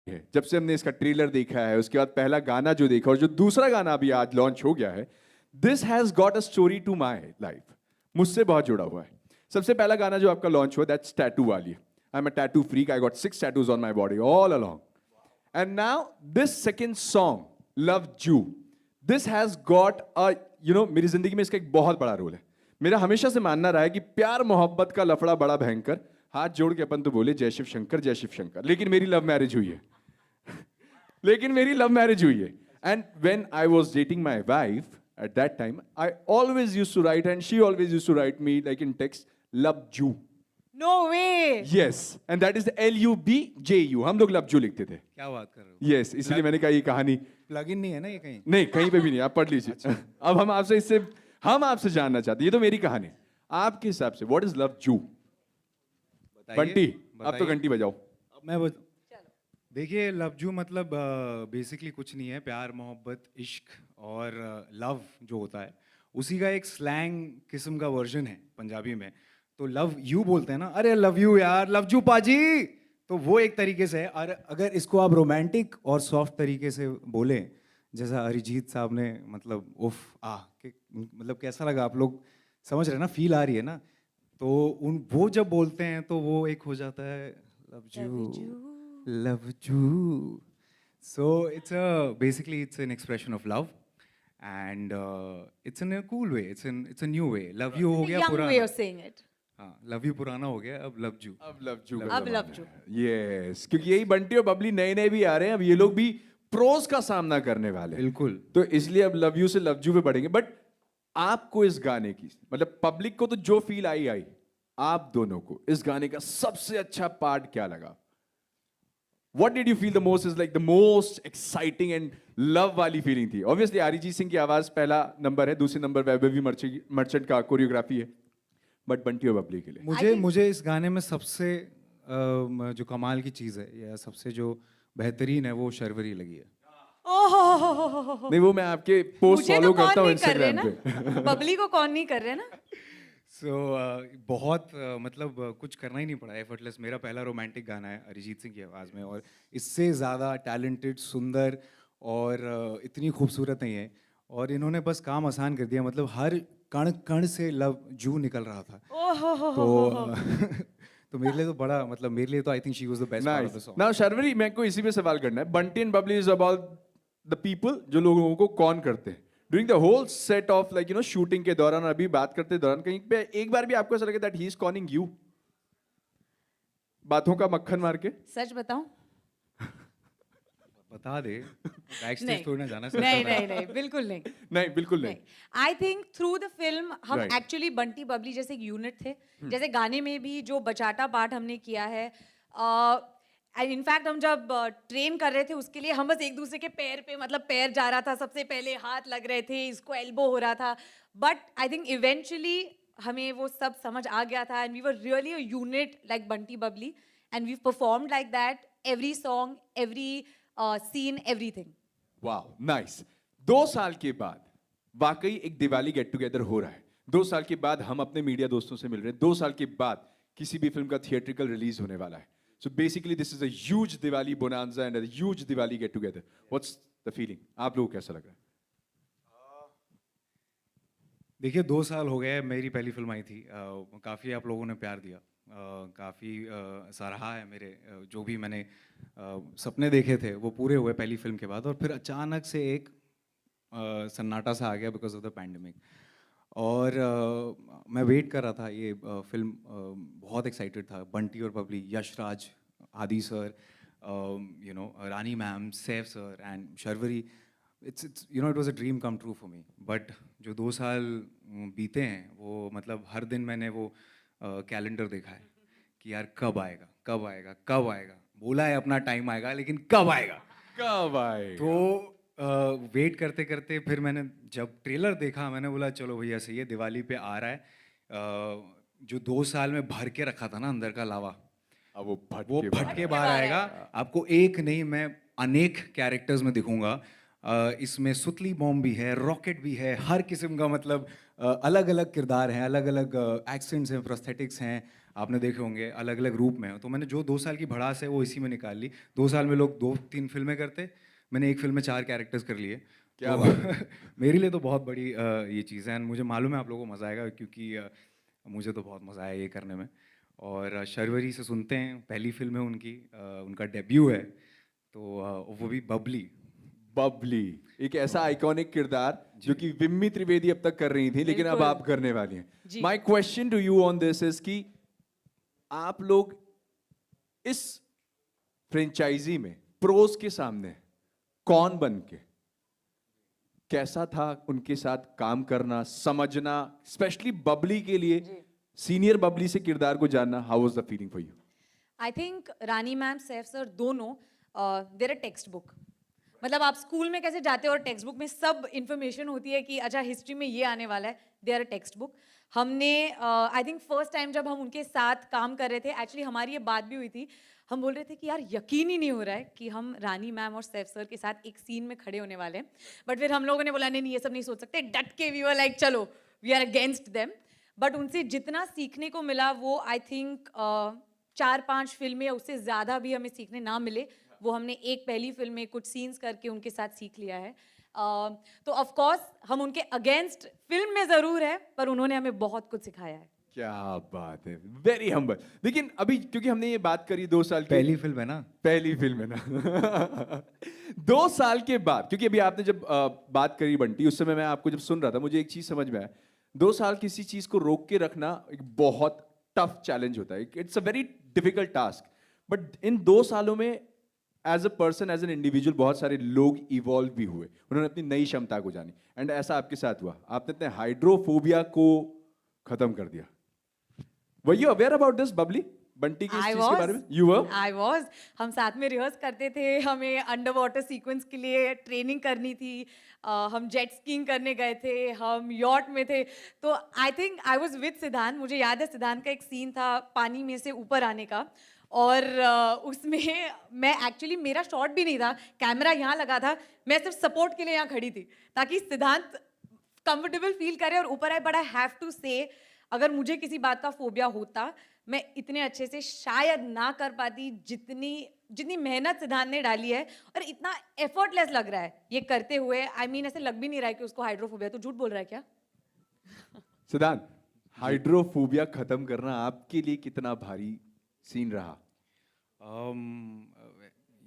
है। जब से हमने इसका ट्रेलर देखा है, उसके बाद पहला गाना जो देखा और जो दूसरा गाना अभी आज लॉन्च हो गया है, this has got a story to my life, मुझसे बहुत जुड़ा हुआ है। सबसे पहला गाना जो आपका लॉन्च हुआ, दैट्स टैटू वाली। I am a tattoo freak, I got 6 tattoos on my body all along. And now this second song, Love You, this has got a, मेरी जिंदगी में इसका एक बहुत बड़ा रोल है। मेरा हमेशा से मानना रहा है कि प्यार मोहब्बत का लफड़ा बड़ा भयंकर, हाथ जोड़ के अपन तो बोले जय शिव शंकर जय शिव शंकर, लेकिन मेरी लव मैरिज हुई है। लेकिन मेरी लव मैरिज हुई है। And when I was dating my wife at that time, I always used to write and she always used to write me like in text, love you. No way! Yes, and that is the LUBJU. हम लोग love you लिखते थे। क्या बात कर रहे हो? Yes, इसलिए मैंने कहा ये कहानी प्लग इन नहीं है ना ये कहीं? नहीं, कहीं पे भी नहीं, आप पढ़ लीजिए। अब हम आपसे जानना चाहते हैं, ये तो मेरी कहानी है, आपके हिसाब से what is love you? Bunty, अब तो घंटी बजाओ। अब मैं देखिए, लव यू मतलब बेसिकली कुछ नहीं है, प्यार मोहब्बत इश्क और लव जो होता है उसी का एक स्लैंग किस्म का वर्जन है पंजाबी में। तो लव यू बोलते हैं ना, अरे लव यू यार, लव यू पाजी, तो वो एक तरीके से है। और अगर इसको आप रोमांटिक और सॉफ्ट तरीके से बोले, जैसा अरिजीत साहब ने मतलब मतलब कैसा लगा, आप लोग समझ रहे हैं ना, फील आ रही है ना, तो वो जब बोलते हैं तो वो एक हो जाता है love you. So basically it's an expression of love and it's in a cool way, it's a new way. Love you हो गया Young way पुराना, of saying it. हाँ लव यू पुराना हो गया, अब लव यू। अब लव यू, अब love you. यस, क्योंकि यही बंटी और बबली नए नए भी आ रहे हैं, अब ये लोग भी प्रोज का सामना करने वाले हैं। बिल्कुल। तो इसलिए अब लव यू से लव यू पे बढ़ेंगे। बट आपको इस गाने की, मतलब पब्लिक को तो जो फील आई, आप दोनों को इस गाने का सबसे अच्छा पार्ट क्या लगा? What did you feel the most is like the most exciting and love वाली फीलिंग थी? Obviously अरिजीत सिंह की आवाज पहला नंबर है, दूसरे नंबर वैभवी मर्चेंट का कोरियोग्राफी है, बट बंटी और बबली के लिए मुझे इस गाने में सबसे जो कमाल की चीज़ है या सबसे जो बेहतरीन है वो शर्वरी लगी है। ओह, नहीं, वो मैं आपके पोस्ट मुझे फॉलो तो कौन करता हूँ नहीं कर रहे इंस्टाग्राम पे। ना, बबली को कौन नहीं कर रहे ना। बहुत मतलब कुछ करना ही नहीं पड़ा, एफर्टलेस। मेरा पहला रोमांटिक गाना है अरिजीत सिंह की आवाज़ में, और इससे ज़्यादा टैलेंटेड, सुंदर और इतनी खूबसूरत नहीं है। और इन्होंने बस काम आसान कर दिया, मतलब हर कण कण से लव जू निकल रहा था। तो तो मेरे लिए तो बड़ा, मतलब मेरे लिए तो I think she was the best part of the song. Now Sharvari, मेरे को इसी पे सवाल करना है। Bunty and Babli is about the people, जो लोगों को कौन करते हैं during the whole set of like shooting के दौरान, अभी बात करते दौरान कहीं पे एक बार भी आपको ऐसा लगे that he is calling you, बातों का मक्खन मार के? सच बताऊं? बता दे, बैक नहीं स्टेज थोड़ी ना जाना। नहीं, बिल्कुल नहीं। नहीं, बिल्कुल नहीं। I think through the film हम Right. एक्चुअली बंटी बबली जैसे एक यूनिट थे। जैसे गाने में भी जो बचाटा पार्ट हमने किया है, इनफैक्ट हम जब ट्रेन कर रहे थे उसके लिए हम बस एक दूसरे के पैर पे, मतलब पैर जा रहा था सबसे पहले, हाथ लग रहे थे, इसको एल्बो हो रहा था, बट आई थिंक इवेंचुअली हमें वो सब समझ आ गया था and we were really a unit like Bunty Babli and we performed like that, every song, every scene, everything. Wow, nice. 2 साल के बाद वाकई एक दिवाली गेट टुगेदर हो रहा है। 2 साल के बाद हम अपने मीडिया दोस्तों से मिल रहे हैं। 2 साल के बाद किसी भी फिल्म का थिएट्रिकल रिलीज होने वाला है। So basically this is a huge Diwali bonanza and a huge Diwali get together. What's the feeling? आप लोगों को कैसा लग रहा है? देखिए, 2 साल हो गए, मेरी पहली फिल्म आई थी। काफ़ी आप लोगों ने प्यार दिया, काफ़ी सराहा है मेरे जो भी मैंने सपने देखे थे वो पूरे हुए पहली फिल्म के बाद। और फिर अचानक से एक सन्नाटा सा आ गया बिकॉज ऑफ द पैंडमिक। और मैं वेट कर रहा था ये फिल्म, बहुत एक्साइटेड था। बंटी और बबली, यश राज, आदि sir, Rani ma'am, Saif sir and Sharvari, it's it was a dream come true for me. But जो 2 साल बीते हैं वो, मतलब हर दिन मैंने वो कैलेंडर देखा है कि यार कब आएगा, कब आएगा, कब आएगा। बोला है अपना टाइम आएगा, लेकिन कब आएगा, कब आएगा? तो वेट करते करते फिर मैंने जब ट्रेलर देखा, मैंने बोला चलो भैया सही है, दिवाली पे आ रहा है। जो 2 साल में भर के रखा था ना अंदर का लावा, अब वो वो फट के बाहर आएगा। आपको एक नहीं, मैं अनेक कैरेक्टर्स में दिखूंगा। इसमें सुतली बॉम्ब भी है, रॉकेट भी है, हर किस्म का, मतलब अलग अलग किरदार हैं, अलग अलग एक्सेंट्स हैं, प्रोस्थेटिक्स हैं, आपने देखे होंगे अलग अलग रूप में हो, तो मैंने जो 2 साल की भड़ास है वो इसी में निकाल ली। 2 साल में लोग 2-3 फिल्में करते, मैंने एक फिल्म में 4 कैरेक्टर्स कर लिए। क्या तो बात है। मेरे लिए तो बहुत बड़ी ये चीज़ है, एंड मुझे मालूम है आप लोगों को मज़ा आएगा, क्योंकि मुझे तो बहुत मज़ा आया ये करने में। और शर्वरी से सुनते हैं, पहली फिल्म है उनकी, उनका डेब्यू है, तो वो भी बबली। बबली, एक ऐसा आइकॉनिक किरदार जो कि विम्मी त्रिवेदी अब तक कर रही थी, लेकिन अब बिल्कुल। आप करने वाली हैं। जी। My question to you on this is कि आप लोग इस फ्रेंचाइजी में प्रोस के सामने कौन बन के, कैसा था उनके साथ काम करना, समझना, स्पेशली बबली के लिए, सीनियर बबली से किरदार को जानना, how was the feeling for you? I think Rani ma'am, Saif sir, दोनों देर अ टेक्स्ट बुक। मतलब आप स्कूल में कैसे जाते हो और टेक्स्ट बुक में सब इंफॉर्मेशन होती है कि अच्छा हिस्ट्री में ये आने वाला है, they are a textbook. हमने आई थिंक फर्स्ट टाइम जब हम उनके साथ काम कर रहे थे, एक्चुअली हमारी ये बात भी हुई थी, हम बोल रहे थे कि यार यकीन ही नहीं हो रहा है कि हम रानी मैम और सैफ सर के साथ एक सीन में खड़े होने वाले हैं। बट फिर हम लोगों ने बोला नहीं नहीं, ये सब नहीं सोच सकते, डट के वी वर लाइक चलो we are against them. But उनसे जितना सीखने को मिला वो आई थिंक 4-5 फिल्में या उससे ज़्यादा भी हमें सीखने ना मिले, वो हमने एक पहली फिल्म में कुछ सीन्स करके उनके साथ सीख लिया है। तो ऑफ कोर्स हम उनके अगेंस्ट फिल्म में ज़रूर है, पर उन्होंने हमें बहुत कुछ सिखाया है। क्या बात है, वेरी हम्बल। लेकिन अभी क्योंकि हमने ये बात करी 2 साल की, पहली फिल्म है ना। पहली फिल्म है ना। 2 साल के बाद, क्योंकि अभी आपने जब बात करी बंटी, उस समय मैं आपको जब सुन रहा था, मुझे एक चीज समझ में आया। 2 साल किसी चीज को रोक के रखना एक बहुत टफ चैलेंज होता है, it's a very difficult task. But in 2 सालों में as a person, as an individual, बहुत सारे लोग इवॉल्व भी हुए, उन्होंने अपनी नई क्षमता को जानी, एंड ऐसा आपके साथ हुआ, आपने अपने हाइड्रोफोबिया को खत्म कर दिया। Were you aware about this Babli, Bunty की इस आई चीज के बारे वॉज में? You were? आई वॉज हम साथ में रिहर्स करते थे, हमें अंडर वाटर सीक्वेंस के लिए ट्रेनिंग करनी थी, हम जेट स्कीइंग करने गए थे, हम यॉट में थे। तो I think I was with सिद्धांत, मुझे याद है सिद्धांत का एक सीन था पानी में से ऊपर आने का, और उसमें मैं एक्चुअली, मेरा शॉट भी नहीं था, कैमरा यहाँ लगा था, मैं सिर्फ सपोर्ट के लिए यहाँ खड़ी थी ताकि सिद्धांत कंफर्टेबल फील करे और ऊपर आए। बट आई हैव टू से, अगर मुझे किसी बात का फोबिया होता, मैं इतने अच्छे से शायद ना कर पाती जितनी जितनी मेहनत सिद्धांत ने डाली है, और इतना एफर्टलेस लग रहा है ये करते हुए। आई मीन ऐसे लग भी नहीं रहा है कि उसको हाइड्रोफोबिया। तो झूठ बोल रहा है क्या? सिद्धांत, हाइड्रोफोबिया खत्म करना आपके लिए कितना भारी सीन रहा?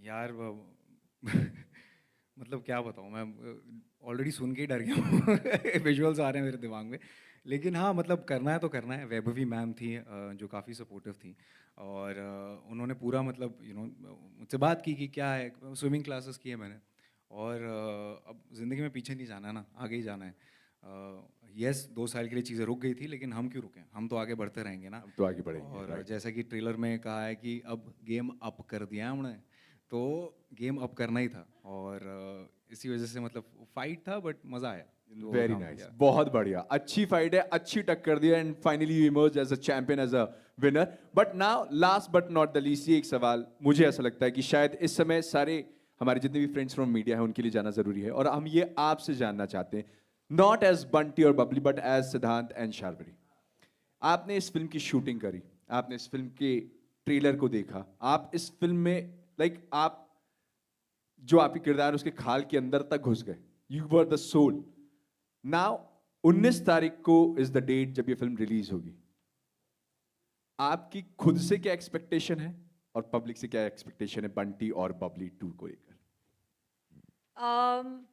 यार मतलब क्या बताऊँ मैं, ऑलरेडी सुन के ही डर गया हूँ। विजुअल्स आ रहे हैं मेरे दिमाग में। लेकिन हाँ, मतलब करना है तो करना है। वैभवी मैम थी जो काफ़ी सपोर्टिव थी, और उन्होंने पूरा मतलब मुझसे बात की कि क्या है, स्विमिंग क्लासेस की है मैंने, और अब ज़िंदगी में पीछे नहीं जाना है ना, आगे ही जाना है। यस, 2 साल के लिए चीज़ें रुक गई थी, लेकिन हम क्यों रुकें, हम तो आगे बढ़ते रहेंगे ना। हम तो आगे बढ़ेंगे, और right? जैसा कि ट्रेलर में कहा है कि अब गेम अप कर दिया है हमने, तो गेम अप करना ही था, और इसी वजह से मतलब फाइट था, बट मज़ा आया। तो वेरी काम नाइस, किया। बहुत बढ़िया, अच्छी फाइट है, अच्छी टक्कर दी है, and finally you emerge as a champion, as a winner. But now last but not the least, ये एक सवाल मुझे ऐसा लगता है कि शायद इस समय सारे हमारे जितने भी फ्रेंड्स फ्रॉम मीडिया हैं उनके लिए जानना जरूरी है, और हम ये आपसे जानना चाहते हैं, नॉट एज बंटी और बबली बट एज सिद्धांत एंड शार्वरी। आपने इस फिल्म की शूटिंग करी, आपने इस फिल्म के ट्रेलर को देखा, आप इस फिल्म में आप जो आपके किरदार उसके खाल के अंदर तक घुस गए, you were the soul. Now 19 तारीख को इज द डेट जब ये फिल्म रिलीज होगी। आपकी खुद से क्या एक्सपेक्टेशन है और पब्लिक से क्या एक्सपेक्टेशन है बंटी और बबली 2 को लेकर?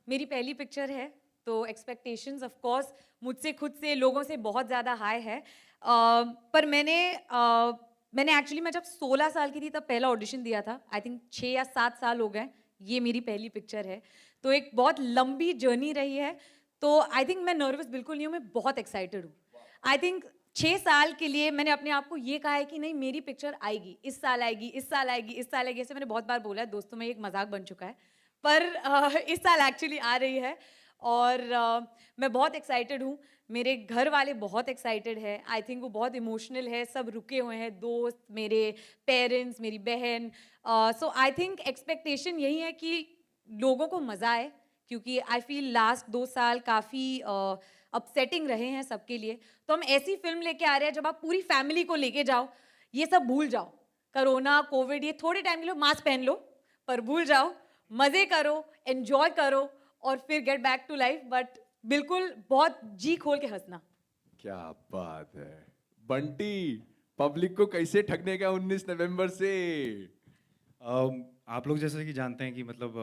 मेरी पहली पिक्चर है, तो एक्सपेक्टेशंस ऑफ कोर्स मुझसे खुद से, लोगों से बहुत ज़्यादा हाई है। पर मैंने एक्चुअली, मैं जब 16 साल की थी तब पहला ऑडिशन दिया था। आई थिंक 6 या 7 साल हो गए, ये मेरी पहली पिक्चर है, तो एक बहुत लंबी जर्नी रही है। तो आई थिंक मैं नर्वस बिल्कुल नहीं हूँ, मैं बहुत एक्साइटेड हूँ। आई थिंक 6 साल के लिए मैंने अपने आप को ये कहा है कि नहीं, मेरी पिक्चर आएगी, इस साल आएगी, इस साल आएगी, इस साल आएगी, ऐसे मैंने बहुत बार बोला है, दोस्तों में एक मजाक बन चुका है। पर इस साल एक्चुअली आ रही है, और मैं बहुत एक्साइटेड हूँ। मेरे घर वाले बहुत एक्साइटेड है, आई थिंक वो बहुत इमोशनल है, सब रुके हुए हैं, दोस्त, मेरे पेरेंट्स, मेरी बहन। सो आई थिंक एक्सपेक्टेशन यही है कि लोगों को मज़ा आए, क्योंकि आई फील लास्ट 2 साल काफ़ी अपसेटिंग रहे हैं सबके लिए, तो हम ऐसी फिल्म लेके आ रहे हैं जब आप पूरी फैमिली को लेके जाओ, ये सब भूल जाओ, कोरोना कोविड ये थोड़े टाइम के लिए मास्क पहन लो, पर भूल जाओ, मजे करो, एंजॉय करो और फिर get back to life. But बिल्कुल बहुत जी खोल के हंसना। क्या बात है बंटी, पब्लिक को कैसे ठगने का 19 नवंबर से। आप लोग जैसे कि जानते हैं कि मतलब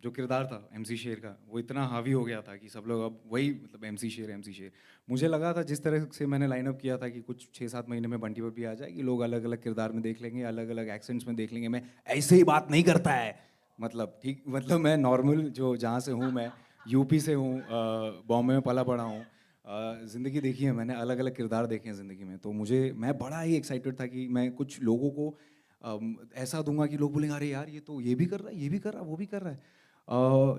जो किरदार था एमसी शेर का वो इतना हावी हो गया था कि सब लोग अब वही मतलब एमसी शेर। मुझे लगा था जिस तरह से मैंने लाइनअप किया था कि कुछ 6-7 महीने में बंटी पर भी आ जाएगी, लोग अलग अलग किरदार में देख लेंगे, अलग अलग एक्सेंट्स में देख लेंगे। मैं ऐसे ही बात नहीं करता है, मतलब ठीक, मतलब मैं नॉर्मल जो जहाँ से हूँ, मैं यूपी से हूँ, बॉम्बे में पला पड़ा हूँ, ज़िंदगी देखी है मैंने, अलग अलग किरदार देखे हैं ज़िंदगी में। तो मैं बड़ा ही एक्साइटेड था कि मैं कुछ लोगों को ऐसा दूंगा कि लोग बोलेंगे अरे यार ये तो ये भी कर रहा है, ये भी कर रहा है, वो भी कर रहा है।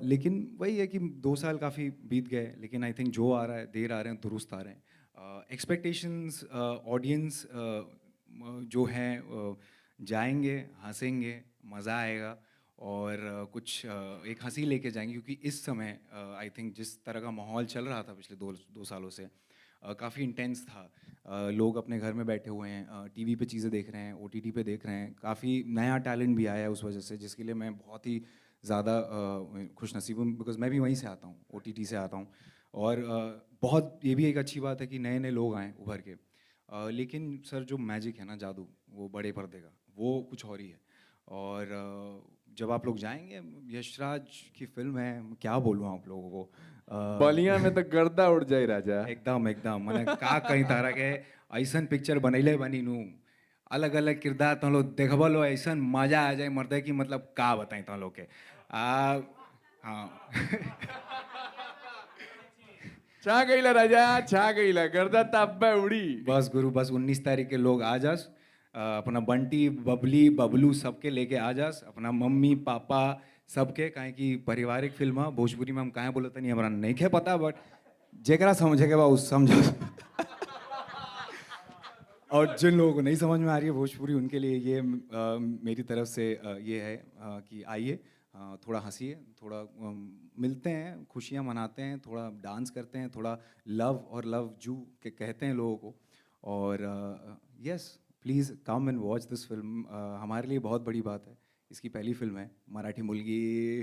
लेकिन वही है कि 2 साल काफ़ी बीत गए, लेकिन आई थिंक जो आ रहा है, देर आ रहे हैं दुरुस्त आ रहे हैं। एक्सपेक्टेशंस ऑडियंस जो हैं जाएंगे, हंसेंगे, मज़ा आएगा और एक हंसी लेके जाएंगे, क्योंकि इस समय आई थिंक जिस तरह का माहौल चल रहा था पिछले दो सालों से काफ़ी इंटेंस था। लोग अपने घर में बैठे हुए हैं, टीवी पे चीज़ें देख रहे हैं, ओटीटी पे देख रहे हैं, काफ़ी नया टैलेंट भी आया है उस वजह से, जिसके लिए मैं बहुत ही ज़्यादा खुश नसीब हूँ, बिकॉज मैं भी वहीं से आता हूँ, ओटीटी से आता हूँ। और बहुत ये भी एक अच्छी बात है कि नए नए लोग आए उभर के। लेकिन सर जो मैजिक है ना, जादू वो बड़े पर्दे का, वो कुछ और ही है। और जब आप लोग जाएंगे, यशराज की फिल्म है, क्या बोलूँ आप लोगों को। बलिया में तो गर्दा उड़ जाए राजा। एकदम एकदम मैंने का कहीं तारा के ऐसन पिक्चर बनैले बनी नू, अलग अलग किरदार तुम लोग देखबो लो, ऐसन मजा आ जाए मर्दे की, मतलब का बताएं तुम लोग के। हाँ छा गईला राजा, छा गईला, गर्दा तब्बे उड़ी। बस गुरु, बस 19 तारीख के लोग आ जास, अपना बंटी बबली बबलू सबके लेके आ जास, अपना मम्मी पापा सबके, काहे कि पारिवारिक फिल्म है, भोजपुरी में हम काहे बोलते नहीं हमारा नहीं खे पता, बट जेकरा समझे के बा उस समझ। और जिन लोगों को नहीं समझ में आ रही है भोजपुरी, उनके लिए ये मेरी तरफ से ये है कि आइए, थोड़ा हंसिए, थोड़ा मिलते हैं, खुशियाँ मनाते हैं, थोड़ा डांस करते हैं, थोड़ा लव और लव जू के कहते हैं लोगों को। और yes, please come and watch this film. हमारे लिए बहुत बड़ी बात है, इसकी पहली फिल्म है, मराठी मुलगी।